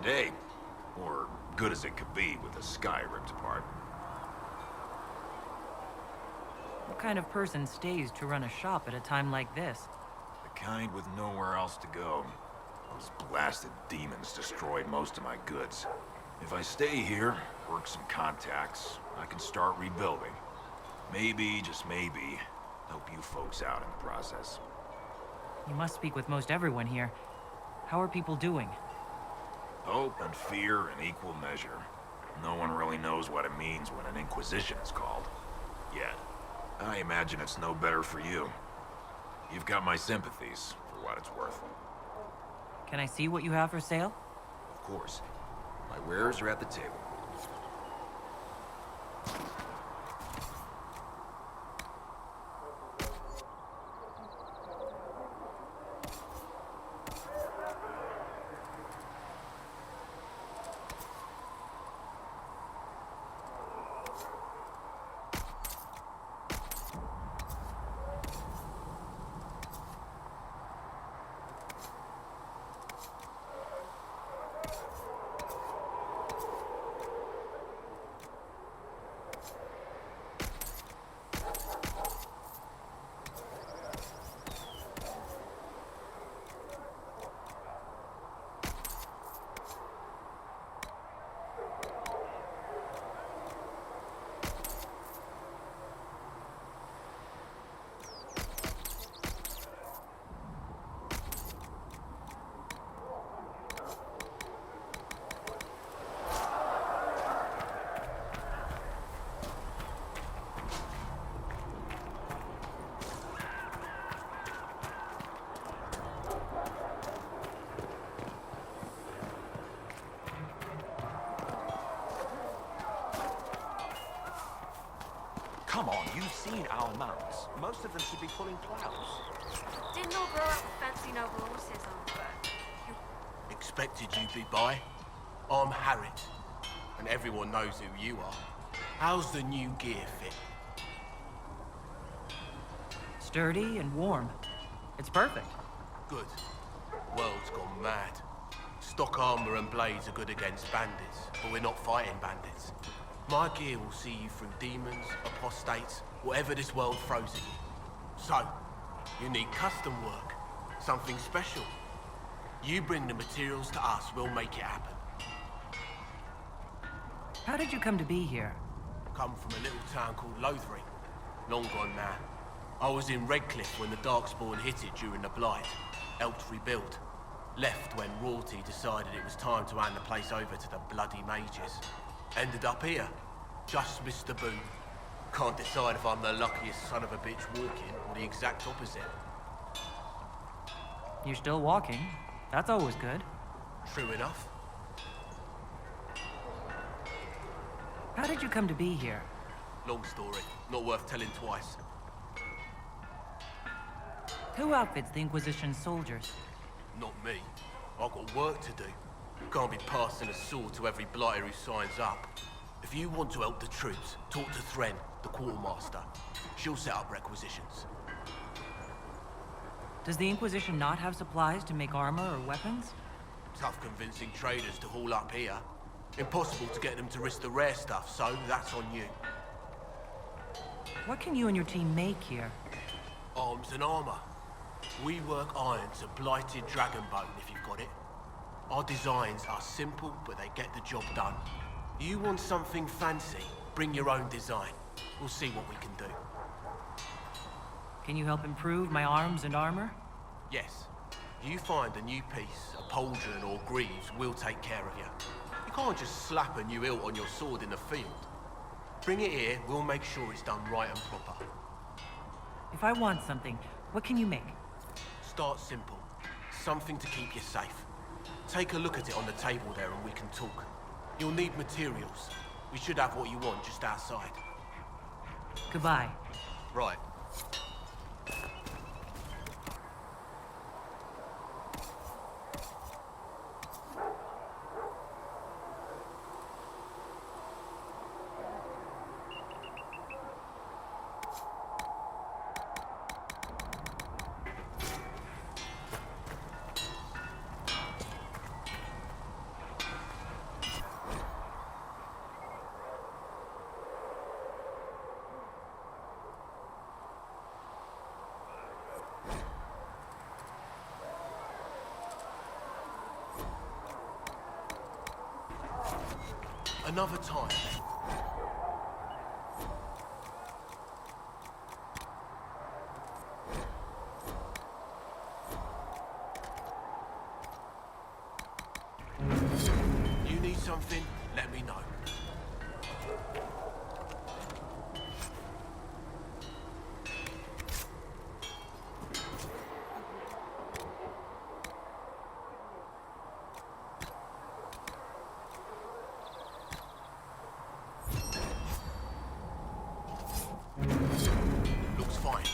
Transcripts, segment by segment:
day. Or good as it could be with the sky ripped apart. What kind of person stays to run a shop at a time like this? The kind with nowhere else to go. Those blasted demons destroyed most of my goods. If I stay here, work some contacts, I can start rebuilding. Maybe, just maybe, help you folks out in the process. You must speak with most everyone here. How are people doing? Hope and fear in equal measure. No one really knows what it means when an Inquisition is called. Yet. I imagine it's no better for you. You've got my sympathies, for what it's worth. Can I see what you have for sale? Of course. My wares are at the table. Come on, you've seen our mounts. Most of them should be pulling plows. Didn't all grow up with fancy noble horses on foot. Expected you'd be by. I'm Harriet, and everyone knows who you are. How's the new gear fit? Sturdy and warm. It's perfect. Good. World's gone mad. Stock armor and blades are good against bandits, but we're not fighting bandits. My gear will see you through demons, apostates, whatever this world throws at you. So, you need custom work, something special. You bring the materials to us, we'll make it happen. How did you come to be here? Come from a little town called Lothering. Long gone now. I was in Redcliffe when the Darkspawn hit it during the Blight. Helped rebuild. Left when royalty decided it was time to hand the place over to the bloody mages. Ended up here. Just missed the boom. Can't decide if I'm the luckiest son of a bitch walking or the exact opposite. You're still walking. That's always good. True enough. How did you come to be here? Long story. Not worth telling twice. Who outfits the Inquisition soldiers? Not me. I've got work to do. Can't be passing a sword to every blighter who signs up. If you want to help the troops, talk to Thren, the quartermaster. She'll set up requisitions. Does the Inquisition not have supplies to make armor or weapons? Tough convincing traders to haul up here. Impossible to get them to risk the rare stuff, so that's on you. What can you and your team make here? Arms and armor. We work iron to blighted dragonbone, if you've got it. Our designs are simple, but they get the job done. You want something fancy? Bring your own design. We'll see what we can do. Can you help improve my arms and armor? Yes. You find a new piece, a pauldron or greaves, we'll take care of you. You can't just slap a new hilt on your sword in the field. Bring it here, we'll make sure it's done right and proper. If I want something, what can you make? Start simple. Something to keep you safe. Take a look at it on the table there and we can talk. You'll need materials. We should have what you want just outside. Goodbye. Right. Another time. You need something? Let me know. Looks fine.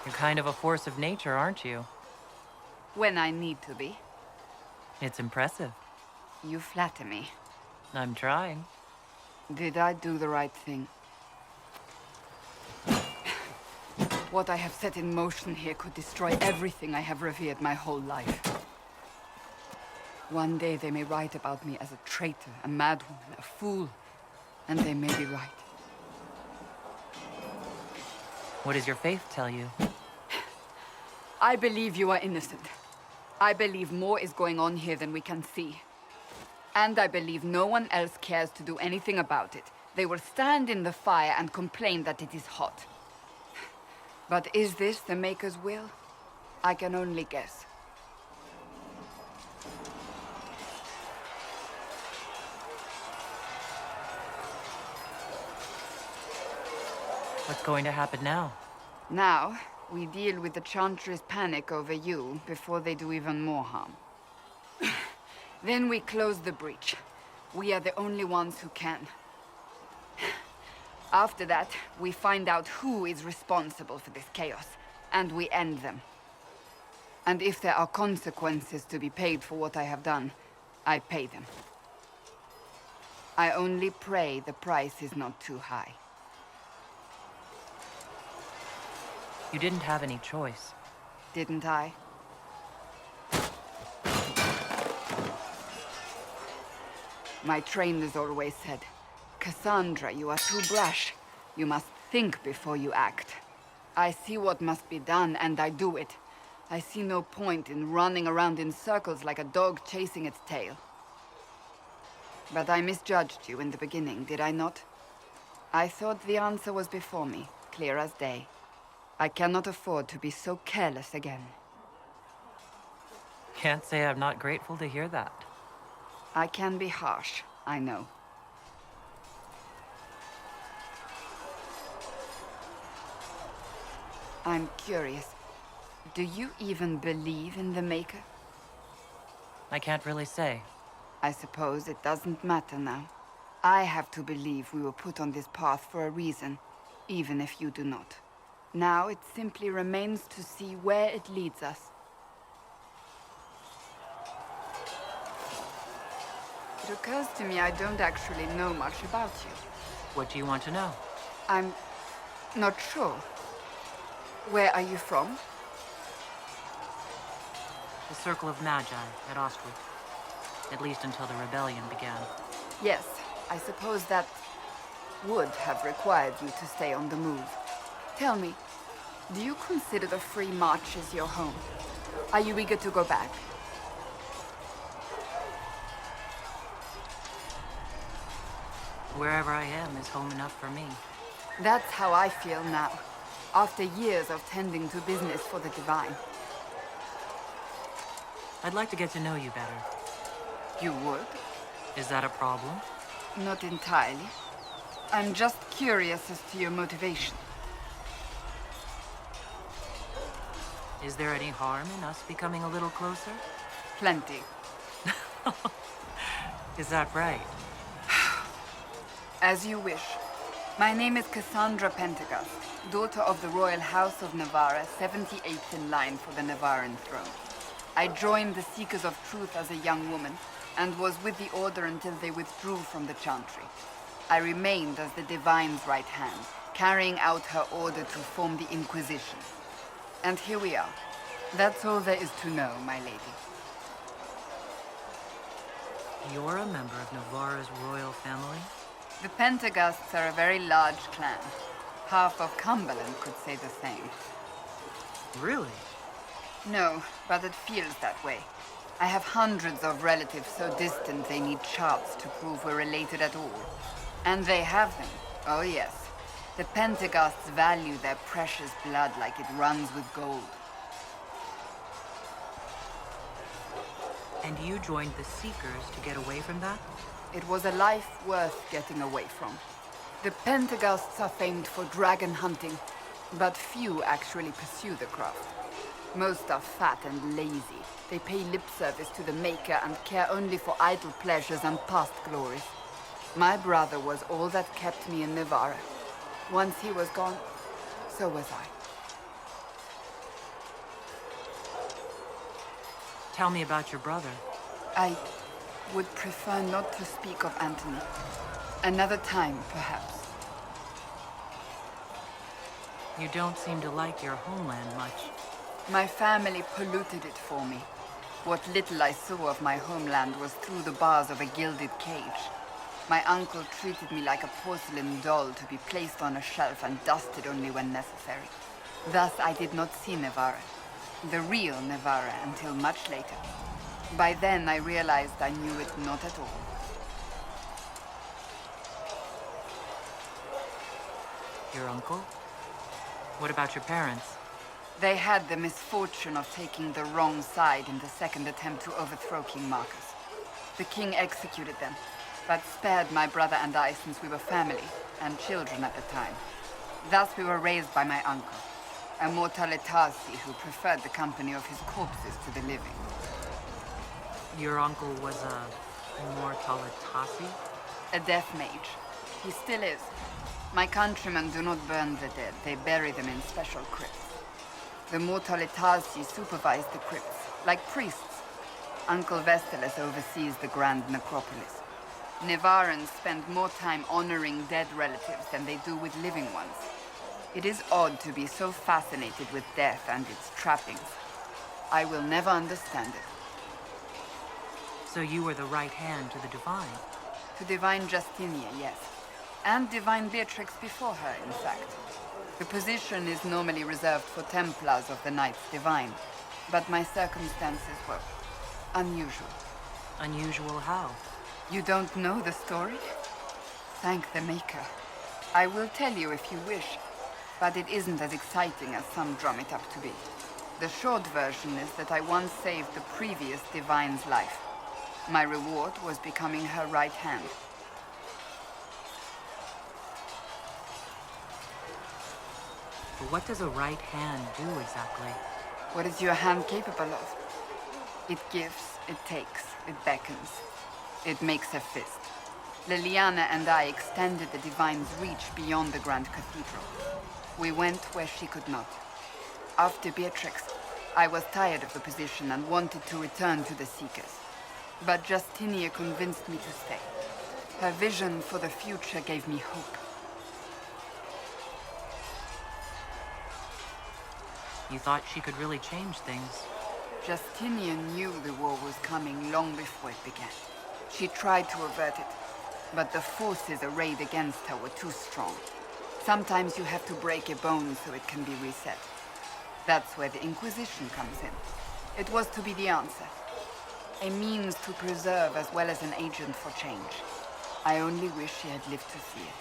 You're kind of a force of nature, aren't you? When I need to be. It's impressive. You flatter me. I'm trying. Did I do the right thing? What I have set in motion here could destroy everything I have revered my whole life. One day they may write about me as a traitor, a madwoman, a fool, and they may be right. What does your faith tell you? I believe you are innocent. I believe more is going on here than we can see. And I believe no one else cares to do anything about it. They will stand in the fire and complain that it is hot. But is this the Maker's will? I can only guess. What's going to happen now? Now, we deal with the Chantry's panic over you before they do even more harm. Then we close the breach. We are the only ones who can. After that, we find out who is responsible for this chaos, and we end them. And if there are consequences to be paid for what I have done, I pay them. I only pray the price is not too high. You didn't have any choice. Didn't I? My trainers always said, Cassandra, you are too brash. You must think before you act. I see what must be done, and I do it. I see no point in running around in circles like a dog chasing its tail. But I misjudged you in the beginning, did I not? I thought the answer was before me, clear as day. I cannot afford to be so careless again. Can't say I'm not grateful to hear that. I can be harsh, I know. I'm curious. Do you even believe in the Maker? I can't really say. I suppose it doesn't matter now. I have to believe we were put on this path for a reason, even if you do not. Now it simply remains to see where it leads us. It occurs to me I don't actually know much about you. What do you want to know? I'm not sure. Where are you from? The Circle of Magi at Ostwick. At least until the rebellion began. Yes, I suppose that would have required you to stay on the move. Tell me, do you consider the Free March as your home? Are you eager to go back? Wherever I am is home enough for me. That's how I feel now, after years of tending to business for the Divine. I'd like to get to know you better. You would? Is that a problem? Not entirely. I'm just curious as to your motivation. Is there any harm in us becoming a little closer? Plenty. Is that right? As you wish. My name is Cassandra Pentecost, daughter of the Royal House of Navarra, 78th in line for the Navarran throne. I joined the Seekers of Truth as a young woman, and was with the Order until they withdrew from the Chantry. I remained as the Divine's right hand, carrying out her order to form the Inquisition. And here we are. That's all there is to know, my lady. You're a member of Navarra's royal family? The Pentaghasts are a very large clan. Half of Cumberland could say the same. Really? No, but it feels that way. I have hundreds of relatives so distant they need charts to prove we're related at all. And they have them. Oh yes. The Pentaghasts value their precious blood like it runs with gold. And you joined the Seekers to get away from that? It was a life worth getting away from. The Pentaghasts are famed for dragon hunting, but few actually pursue the craft. Most are fat and lazy. They pay lip service to the Maker and care only for idle pleasures and past glories. My brother was all that kept me in Navarra. Once he was gone, so was I. Tell me about your brother. I would prefer not to speak of Anthony. Another time, perhaps. You don't seem to like your homeland much. My family polluted it for me. What little I saw of my homeland was through the bars of a gilded cage. My uncle treated me like a porcelain doll to be placed on a shelf and dusted only when necessary. Thus I did not see Navarra, the real Navarra, until much later. By then I realized I knew it not at all. Your uncle? What about your parents? They had the misfortune of taking the wrong side in the second attempt to overthrow King Marcus. The king executed them, but spared my brother and I since we were family, and children at the time. Thus we were raised by my uncle, a mortalitasi who preferred the company of his corpses to the living. Your uncle was a mortalitasi? A death mage. He still is. My countrymen do not burn the dead, they bury them in special crypts. The mortalitasi supervise the crypts, like priests. Uncle Vestalis oversees the grand necropolis. Navarrans spend more time honoring dead relatives than they do with living ones. It is odd to be so fascinated with death and its trappings. I will never understand it. So you were the right hand to the Divine? To Divine Justinia, yes. And Divine Beatrix before her, in fact. The position is normally reserved for Templars of the Knights Divine, but my circumstances were unusual. Unusual how? You don't know the story? Thank the Maker. I will tell you if you wish, but it isn't as exciting as some drum it up to be. The short version is that I once saved the previous Divine's life. My reward was becoming her right hand. But what does a right hand do exactly? What is your hand capable of? It gives, it takes, it beckons. It makes a fist. Liliana and I extended the Divine's reach beyond the Grand Cathedral. We went where she could not. After Beatrix, I was tired of the position and wanted to return to the Seekers. But Justinia convinced me to stay. Her vision for the future gave me hope. You thought she could really change things. Justinian knew the war was coming long before it began. She tried to avert it, but the forces arrayed against her were too strong. Sometimes you have to break a bone so it can be reset. That's where the Inquisition comes in. It was to be the answer. A means to preserve as well as an agent for change. I only wish she had lived to see it.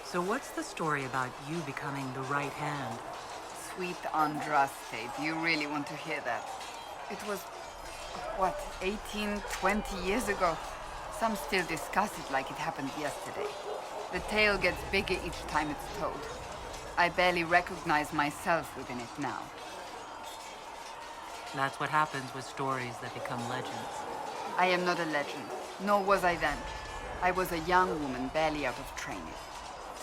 So what's the story about you becoming the right hand? Sweet Andraste, do you really want to hear that? It was, what, 18, 20 years ago? Some still discuss it like it happened yesterday. The tale gets bigger each time it's told. I barely recognize myself within it now. That's what happens with stories that become legends. I am not a legend, nor was I then. I was a young woman barely out of training.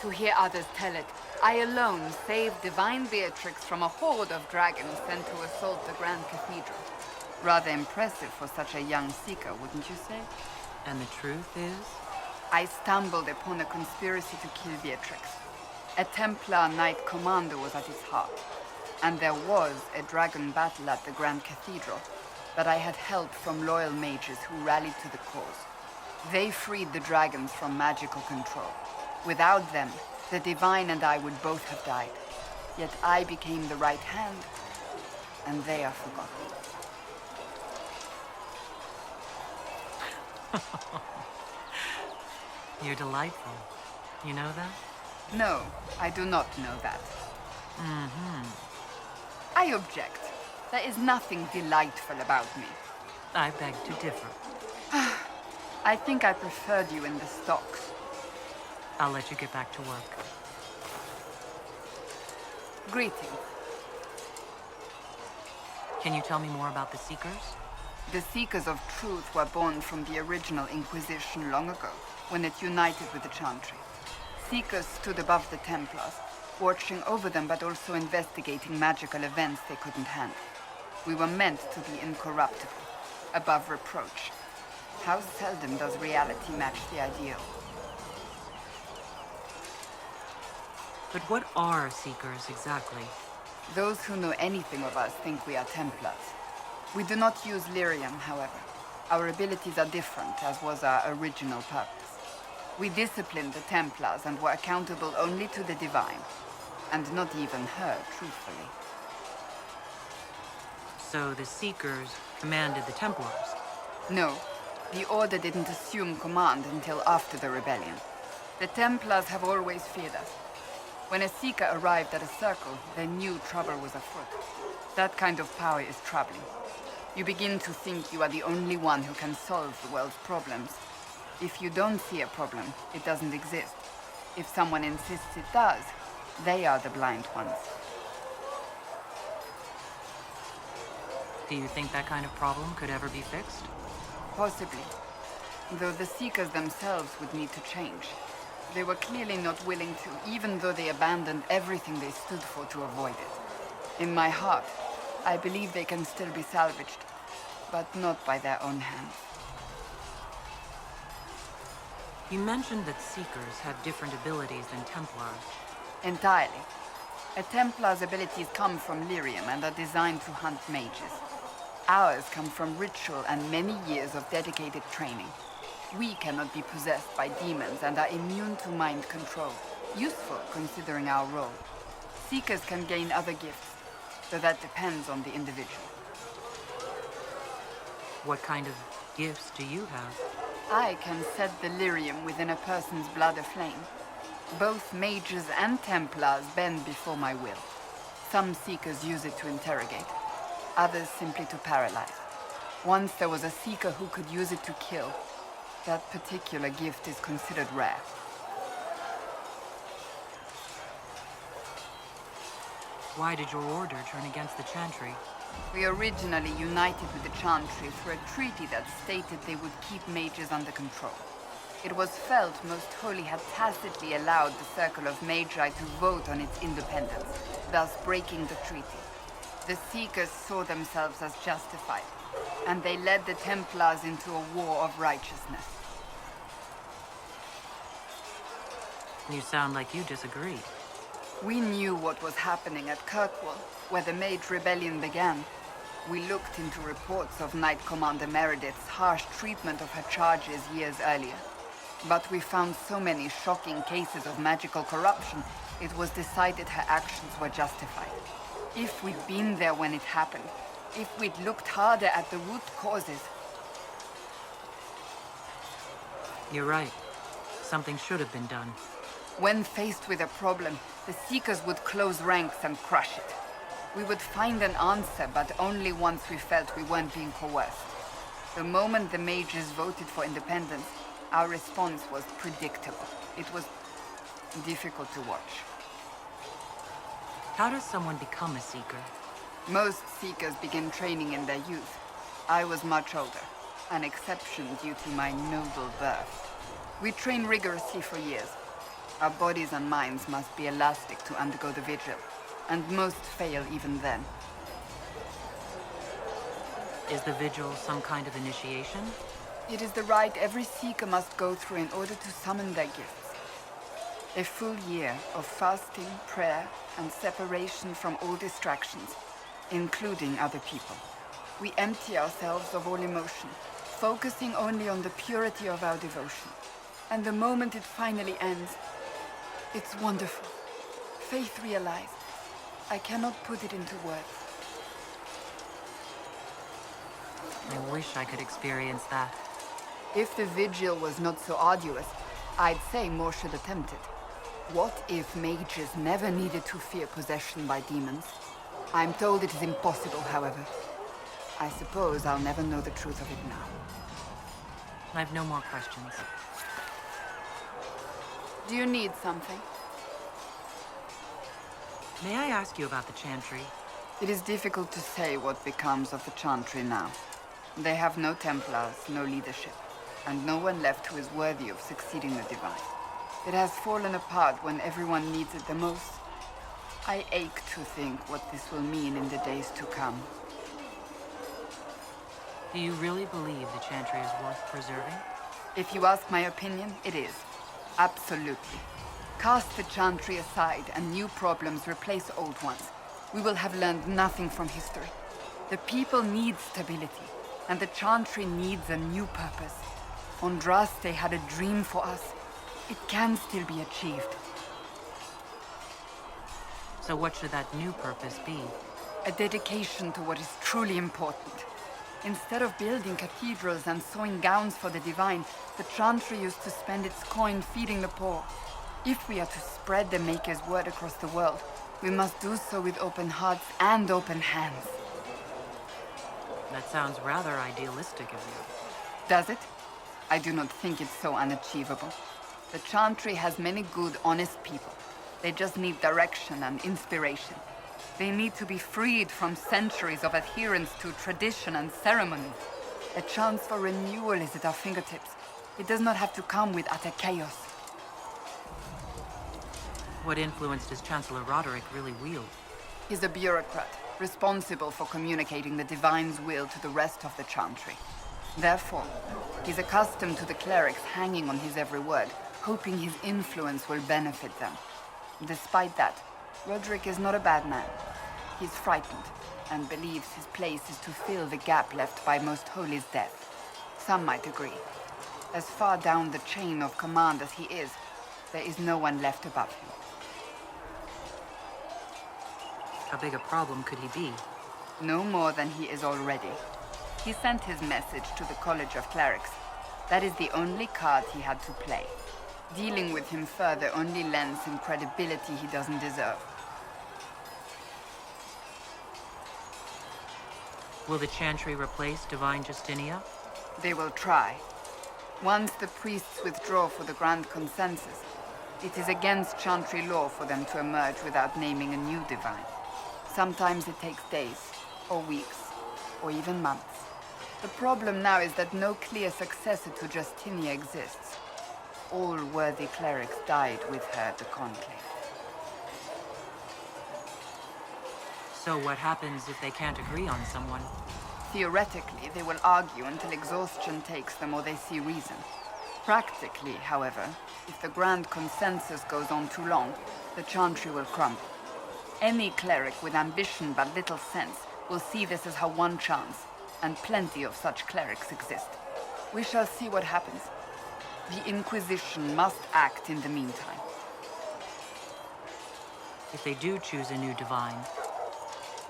To hear others tell it, I alone saved Divine Beatrix from a horde of dragons sent to assault the Grand Cathedral. Rather impressive for such a young seeker, wouldn't you say? And the truth is? I stumbled upon a conspiracy to kill Beatrix. A Templar Knight Commander was at its heart, and there was a dragon battle at the Grand Cathedral, but I had help from loyal mages who rallied to the cause. They freed the dragons from magical control. Without them, the Divine and I would both have died. Yet I became the right hand, and they are forgotten. You're delightful. You know that? No, I do not know that. I object. There is nothing delightful about me. I beg to differ. I think I preferred you in the stocks. I'll let you get back to work. Greetings. Can you tell me more about the Seekers? The Seekers of Truth were born from the original Inquisition long ago, when it united with the Chantry. Seekers stood above the Templars, watching over them but also investigating magical events they couldn't handle. We were meant to be incorruptible, above reproach. How seldom does reality match the ideal? But what are Seekers exactly? Those who know anything of us think we are Templars. We do not use lyrium, however. Our abilities are different, as was our original purpose. We disciplined the Templars and were accountable only to the Divine. And not even her, truthfully. So the Seekers commanded the Templars? No, the Order didn't assume command until after the rebellion. The Templars have always feared us. When a Seeker arrived at a circle, they knew trouble was afoot. That kind of power is troubling. You begin to think you are the only one who can solve the world's problems. If you don't see a problem, it doesn't exist. If someone insists it does, they are the blind ones. Do you think that kind of problem could ever be fixed? Possibly. Though the Seekers themselves would need to change. They were clearly not willing to, even though they abandoned everything they stood for to avoid it. In my heart, I believe they can still be salvaged, but not by their own hands. You mentioned that Seekers have different abilities than Templars. Entirely. A Templar's abilities come from lyrium and are designed to hunt mages. Ours come from ritual and many years of dedicated training. We cannot be possessed by demons and are immune to mind control. Useful, considering our role. Seekers can gain other gifts, though that depends on the individual. What kind of gifts do you have? I can set the lyrium within a person's blood aflame. Both mages and Templars bend before my will. Some Seekers use it to interrogate, others simply to paralyze. Once there was a Seeker who could use it to kill. That particular gift is considered rare. Why did your order turn against the Chantry? We originally united with the Chantry through a treaty that stated they would keep mages under control. It was felt Most Holy had tacitly allowed the Circle of Magi to vote on its independence, thus breaking the treaty. The Seekers saw themselves as justified, and they led the Templars into a war of righteousness. You sound like you disagree. We knew what was happening at Kirkwall, where the Mage Rebellion began. We looked into reports of Knight Commander Meredith's harsh treatment of her charges years earlier. But we found so many shocking cases of magical corruption, it was decided her actions were justified. If we'd been there when it happened, if we'd looked harder at the root causes... You're right. Something should have been done. When faced with a problem, the Seekers would close ranks and crush it. We would find an answer, but only once we felt we weren't being coerced. The moment the mages voted for independence, our response was predictable. It was difficult to watch. How does someone become a Seeker? Most Seekers begin training in their youth. I was much older, an exception due to my noble birth. We train rigorously for years. Our bodies and minds must be elastic to undergo the vigil, and most fail even then. Is the vigil some kind of initiation? It is the rite every seeker must go through in order to summon their gifts. A full year of fasting, prayer, and separation from all distractions, including other people. We empty ourselves of all emotion, focusing only on the purity of our devotion. And the moment it finally ends, it's wonderful. Faith realized. I cannot put it into words. I wish I could experience that. If the vigil was not so arduous, I'd say more should attempt it. What if mages never needed to fear possession by demons? I'm told it is impossible, however. I suppose I'll never know the truth of it now. I've no more questions. Do you need something? May I ask you about the Chantry? It is difficult to say what becomes of the Chantry now. They have no Templars, no leadership, and no one left who is worthy of succeeding the Divine. It has fallen apart when everyone needs it the most. I ache to think what this will mean in the days to come. Do you really believe the Chantry is worth preserving? If you ask my opinion, it is. Absolutely. Cast the Chantry aside and new problems replace old ones. We will have learned nothing from history. The people need stability, and the Chantry needs a new purpose. Andraste had a dream for us. It can still be achieved. So what should that new purpose be? A dedication to what is truly important. Instead of building cathedrals and sewing gowns for the Divine, the Chantry used to spend its coin feeding the poor. If we are to spread the Maker's word across the world, we must do so with open hearts and open hands. That sounds rather idealistic of you. Does it? I do not think it's so unachievable. The Chantry has many good, honest people. They just need direction and inspiration. They need to be freed from centuries of adherence to tradition and ceremony. A chance for renewal is at our fingertips. It does not have to come with utter chaos. What influence does Chancellor Roderick really wield? He's a bureaucrat, responsible for communicating the Divine's will to the rest of the Chantry. Therefore, he's accustomed to the clerics hanging on his every word, hoping his influence will benefit them. Despite that, Roderick is not a bad man. He's frightened, and believes his place is to fill the gap left by Most Holy's death. Some might agree. As far down the chain of command as he is, there is no one left above him. How big a problem could he be? No more than he is already. He sent his message to the College of Clerics. That is the only card he had to play. Dealing with him further only lends him credibility he doesn't deserve. Will the Chantry replace Divine Justinia? They will try. Once the priests withdraw for the Grand Consensus, it is against Chantry law for them to emerge without naming a new Divine. Sometimes it takes days, or weeks, or even months. The problem now is that no clear successor to Justinia exists. All worthy clerics died with her at the conclave. So what happens if they can't agree on someone? Theoretically, they will argue until exhaustion takes them or they see reason. Practically, however, if the Grand Consensus goes on too long, the Chantry will crumble. Any cleric with ambition but little sense will see this as her one chance, and plenty of such clerics exist. We shall see what happens. The Inquisition must act in the meantime. If they do choose a new Divine,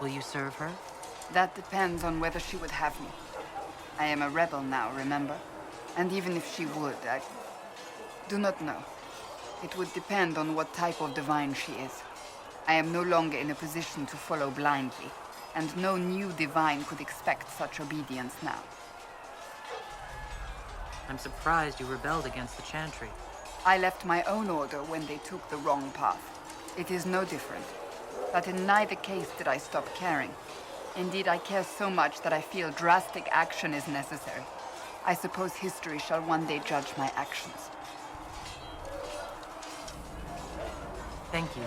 will you serve her? That depends on whether she would have me. I am a rebel now, remember? And even if she would, I do not know. It would depend on what type of Divine she is. I am no longer in a position to follow blindly, and no new Divine could expect such obedience now. I'm surprised you rebelled against the Chantry. I left my own order when they took the wrong path. It is no different. But in neither case did I stop caring. Indeed, I care so much that I feel drastic action is necessary. I suppose history shall one day judge my actions. Thank you.